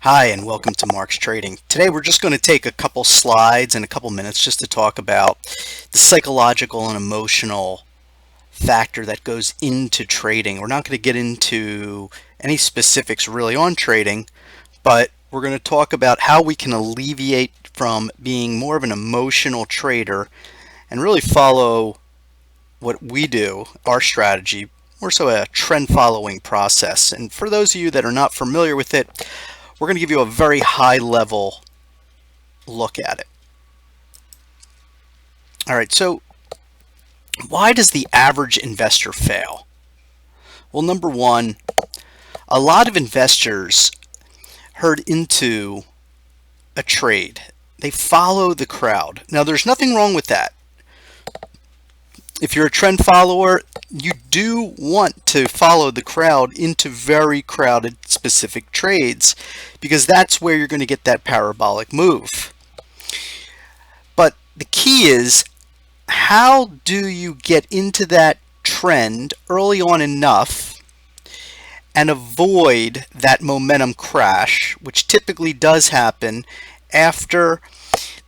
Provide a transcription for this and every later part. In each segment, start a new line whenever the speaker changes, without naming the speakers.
Hi, and welcome to Mark's Trading. Today we're just going to take a couple slides and a couple minutes just to talk about the psychological and emotional factor that goes into trading. We're not going to get into any specifics really on trading, but we're going to talk about how we can alleviate from being more of an emotional trader and really follow what we do, our strategy, more so a trend following process. And for those of you that are not familiar with it, we're going to give you a very high level look at it. All right, so why does the average investor fail? Well, number one, a lot of investors herd into a trade. They follow the crowd. Now, there's nothing wrong with that. If you're a trend follower, you do want to follow the crowd into very crowded specific trades because that's where you're going to get that parabolic move. But the key is, how do you get into that trend early on enough and avoid that momentum crash, which typically does happen after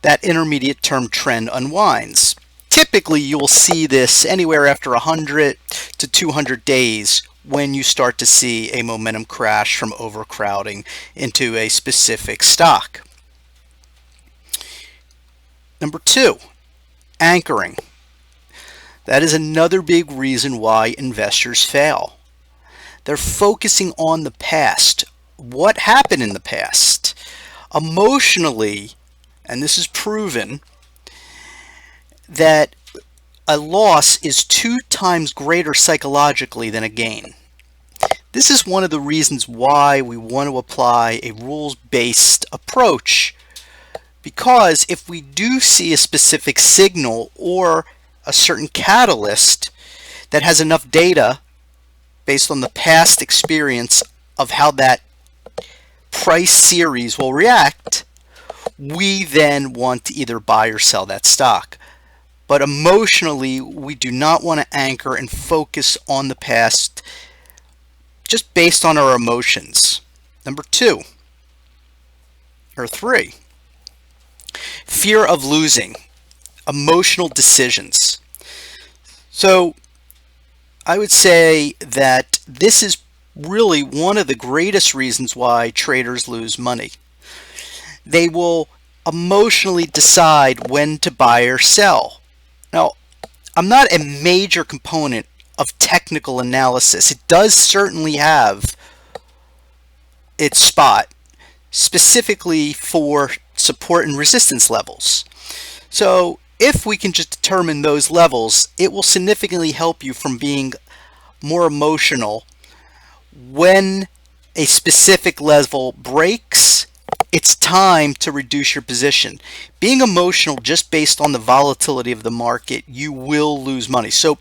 that intermediate term trend unwinds? Typically, you'll see this anywhere after 100 to 200 days when you start to see a momentum crash from overcrowding into a specific stock. Number two, anchoring. That is another big reason why investors fail. They're focusing on the past. What happened in the past? Emotionally, and this is proven, that a loss is 2 times greater psychologically than a gain. This is one of the reasons why we want to apply a rules-based approach, because if we do see a specific signal or a certain catalyst that has enough data based on the past experience of how that price series will react, we then want to either buy or sell that stock. But emotionally, we do not want to anchor and focus on the past just based on our emotions. Number three, fear of losing, emotional decisions. So I would say that this is really one of the greatest reasons why traders lose money. They will emotionally decide when to buy or sell. Now, I'm not a major component of technical analysis. It does certainly have its spot, specifically for support and resistance levels. So if we can just determine those levels, it will significantly help you from being more emotional. When a specific level breaks, it's time to reduce your position. Being emotional just based on the volatility of the market, you will lose money. So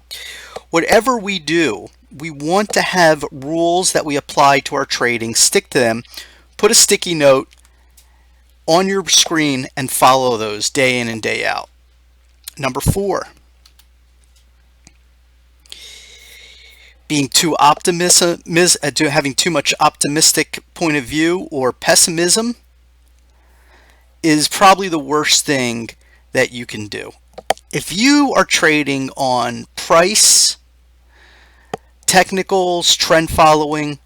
whatever we do, we want to have rules that we apply to our trading, stick to them, put a sticky note on your screen and follow those day in and day out. Number four, being too having too much optimistic point of view or pessimism is probably the worst thing that you can do. If you are trading on price, technicals, trend following,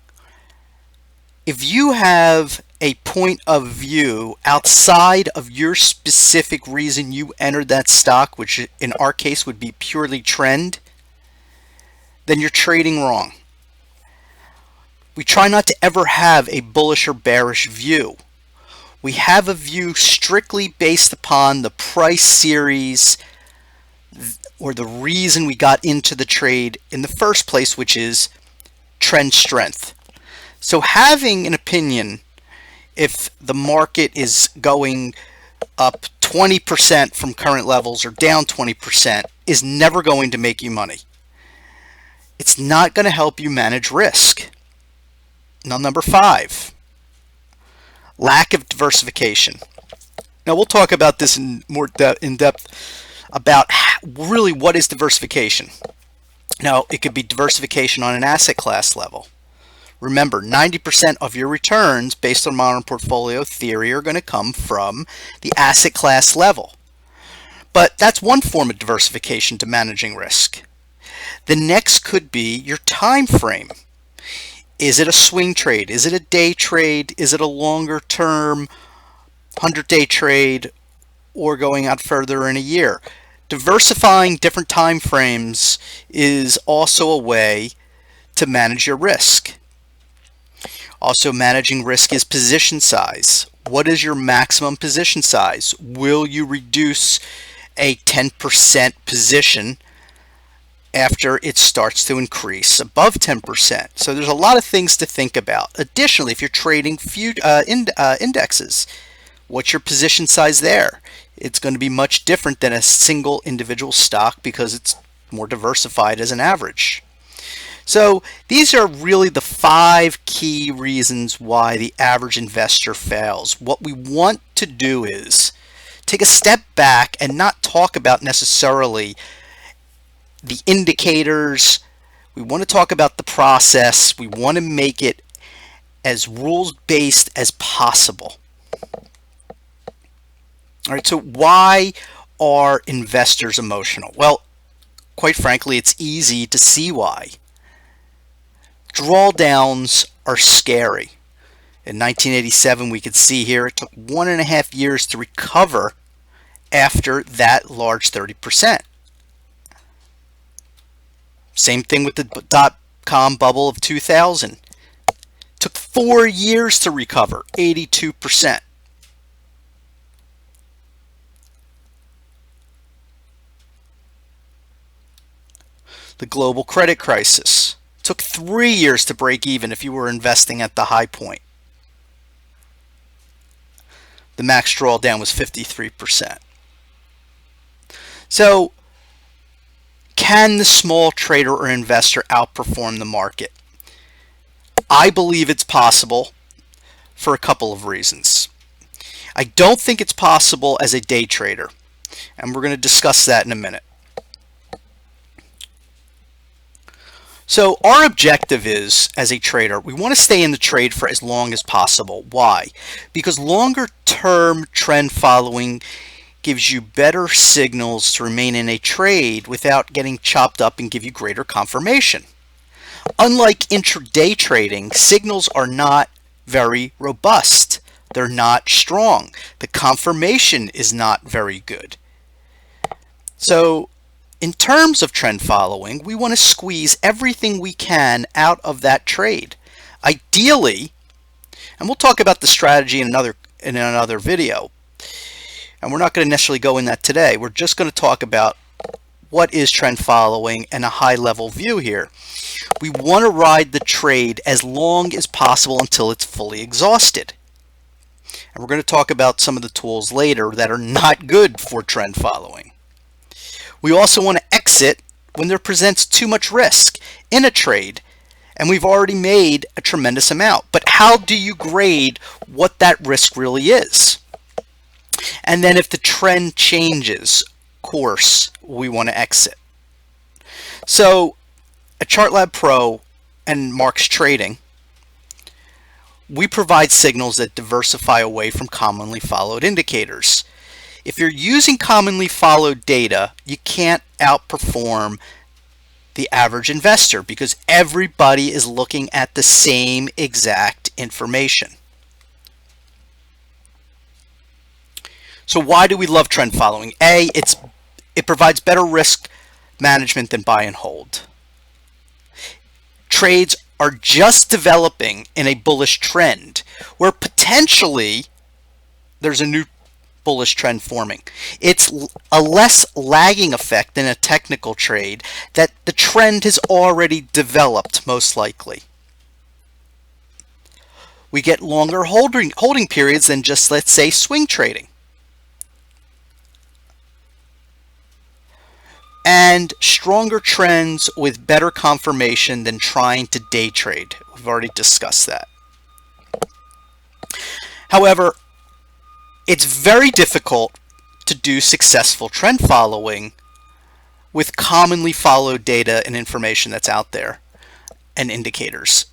if you have a point of view outside of your specific reason you entered that stock, which in our case would be purely trend, then you're trading wrong. We try not to ever have a bullish or bearish view. We have a view strictly based upon the price series or the reason we got into the trade in the first place, which is trend strength. So having an opinion if the market is going up 20% from current levels or down 20% is never going to make you money. It's not going to help you manage risk. Now, number five, lack of diversification. Now, we'll talk about this in more in depth about really what is diversification. Now, it could be diversification on an asset class level, Remember, 90% of your returns based on modern portfolio theory are going to come from the asset class level. But that's one form of diversification to managing risk. The next could be your time frame. Is it a swing trade? Is it a day trade? Is it a longer term 100-day trade, or going out further in a year? Diversifying different time frames is also a way to manage your risk. Also, managing risk is position size. What is your maximum position size? Will you reduce a 10% position after it starts to increase above 10%? So there's a lot of things to think about. Additionally, if you're trading indexes, what's your position size there? It's going to be much different than a single individual stock because it's more diversified as an average. So these are really the 5 key reasons why the average investor fails. What we want to do is take a step back and not talk about necessarily the indicators. We want to talk about the process. We want to make it as rules-based as possible. All right, so why are investors emotional? Well, quite frankly, it's easy to see why. Drawdowns are scary. In 1987, we could see here it took 1.5 years to recover after that large 30%. Same thing with the dot-com bubble of 2000. Took 4 years to recover, 82%. The global credit crisis took 3 years to break even if you were investing at the high point. The max drawdown was 53%. So, can the small trader or investor outperform the market? I believe it's possible for a couple of reasons. I don't think it's possible as a day trader, and we're going to discuss that in a minute. So our objective is, as a trader, we want to stay in the trade for as long as possible. Why? Because longer term trend following gives you better signals to remain in a trade without getting chopped up and give you greater confirmation. Unlike intraday trading, signals are not very robust. They're not strong. The confirmation is not very good. So in terms of trend following, we want to squeeze everything we can out of that trade. Ideally, and we'll talk about the strategy in another video, and we're not going to necessarily go in that today. We're just going to talk about what is trend following and a high level view here. We want to ride the trade as long as possible until it's fully exhausted. And we're going to talk about some of the tools later that are not good for trend following. We also want to exit when there presents too much risk in a trade, and we've already made a tremendous amount. But how do you grade what that risk really is? And then if the trend changes course, we want to exit. So at ChartLab Pro and Marks Trading, we provide signals that diversify away from commonly followed indicators. If you're using commonly followed data, you can't outperform the average investor because everybody is looking at the same exact information. So why do we love trend following? A, it provides better risk management than buy and hold. Trades are just developing in a bullish trend where potentially there's a new bullish trend forming. It's a less lagging effect than a technical trade that the trend has already developed most likely. We get longer holding periods than just, let's say, swing trading. And stronger trends with better confirmation than trying to day trade. We've already discussed that. However, it's very difficult to do successful trend following with commonly followed data and information that's out there and indicators.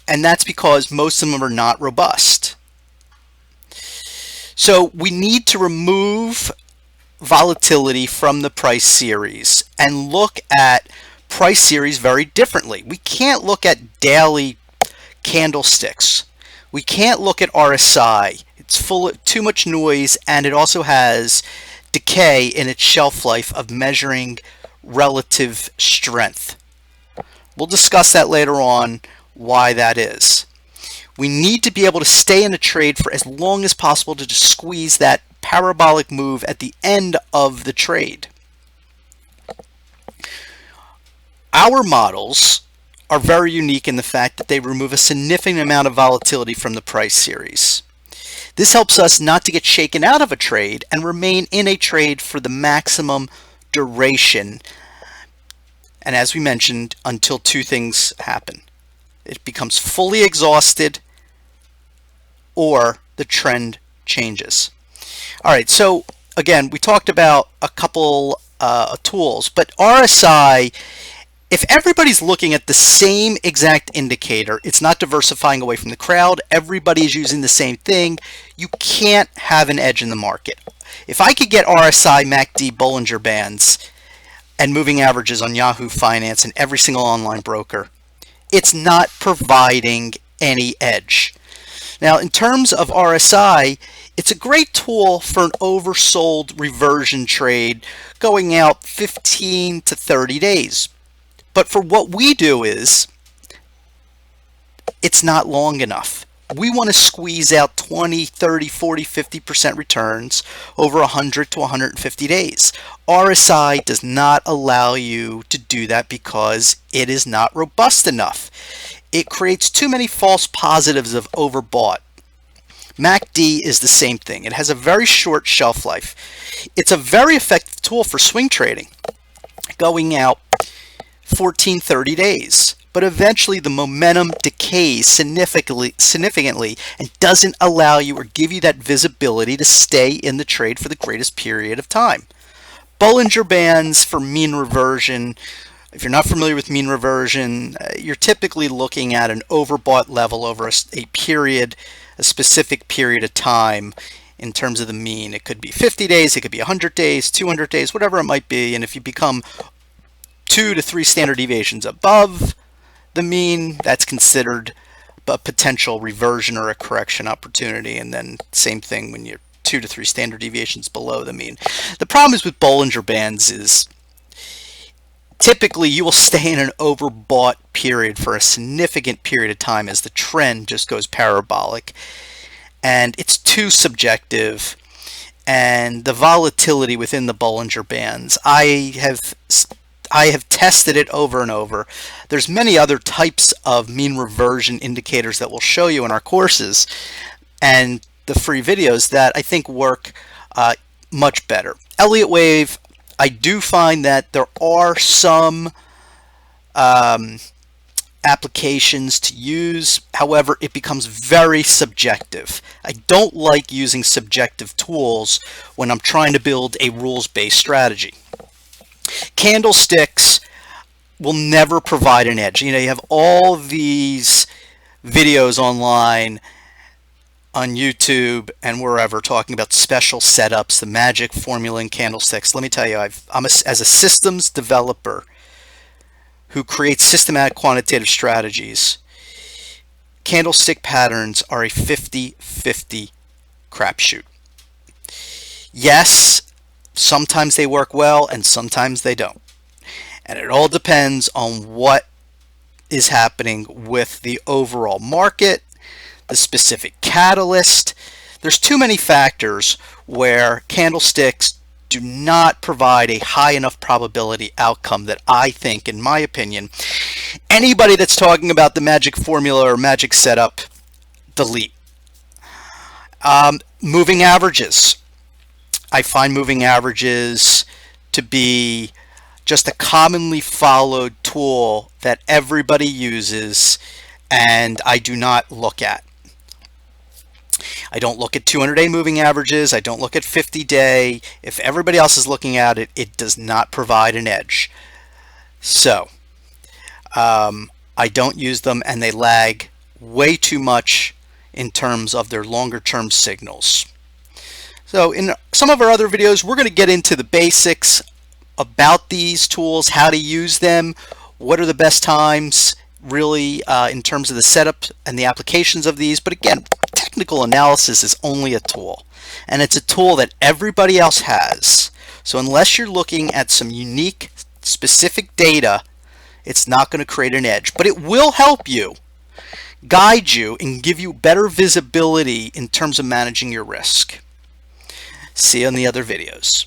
and that's because most of them are not robust. So we need to remove volatility from the price series and look at price series very differently. We can't look at daily candlesticks. We can't look at RSI. It's full of too much noise, and it also has decay in its shelf life of measuring relative strength. We'll discuss that later on, why that is. We need to be able to stay in a trade for as long as possible to just squeeze that parabolic move at the end of the trade. Our models are very unique in the fact that they remove a significant amount of volatility from the price series. This helps us not to get shaken out of a trade and remain in a trade for the maximum duration. And as we mentioned, until two things happen. It becomes fully exhausted or the trend changes. All right, so again, we talked about a couple tools, but RSI, if everybody's looking at the same exact indicator, it's not diversifying away from the crowd, everybody is using the same thing, you can't have an edge in the market. If I could get RSI, MACD, Bollinger Bands, and moving averages on Yahoo Finance and every single online broker, it's not providing any edge. Now, in terms of RSI, it's a great tool for an oversold reversion trade going out 15 to 30 days. But for what we do is, it's not long enough. We want to squeeze out 20, 30, 40, 50% returns over 100 to 150 days. RSI does not allow you to do that because it is not robust enough. It creates too many false positives of overbought. MACD is the same thing. It has a very short shelf life. It's a very effective tool for swing trading, going out 14, 30 days. But eventually the momentum decays significantly and doesn't allow you or give you that visibility to stay in the trade for the greatest period of time. Bollinger Bands for mean reversion. If you're not familiar with mean reversion, you're typically looking at an overbought level over a period, a specific period of time in terms of the mean. It could be 50 days, it could be 100 days, 200 days, whatever it might be. And if you become 2 to 3 standard deviations above the mean, that's considered a potential reversion or a correction opportunity. And then same thing when you're 2 to 3 standard deviations below the mean. The problem is with Bollinger Bands is typically you will stay in an overbought period for a significant period of time as the trend just goes parabolic, and it's too subjective. And the volatility within the Bollinger Bands, I have tested it over and over. There's many other types of mean reversion indicators that we'll show you in our courses and the free videos that I think work much better. Elliott Wave, I do find that there are some applications to use. However, it becomes very subjective. I don't like using subjective tools when I'm trying to build a rules-based strategy. Candlesticks will never provide an edge. You know, you have all these videos online on YouTube and wherever talking about special setups, the magic formula in candlesticks. Let me tell you, as a systems developer who creates systematic quantitative strategies, candlestick patterns are a 50-50 crapshoot. Yes, sometimes they work well and sometimes they don't. And it all depends on what is happening with the overall market, the specific catalyst. There's too many factors where candlesticks do not provide a high enough probability outcome that I think, in my opinion, anybody that's talking about the magic formula or magic setup, delete. Moving averages. I find moving averages to be just a commonly followed tool that everybody uses and I do not look at. I don't look at 200-day moving averages. I don't look at 50-day. If everybody else is looking at it, it does not provide an edge. So I don't use them, and they lag way too much in terms of their longer term signals. So in some of our other videos, we're going to get into the basics about these tools, how to use them, what are the best times really in terms of the setup and the applications of these. But again, technical analysis is only a tool, and it's a tool that everybody else has. So unless you're looking at some unique, specific data, it's not going to create an edge, but it will help you, guide you, and give you better visibility in terms of managing your risk. See you in the other videos.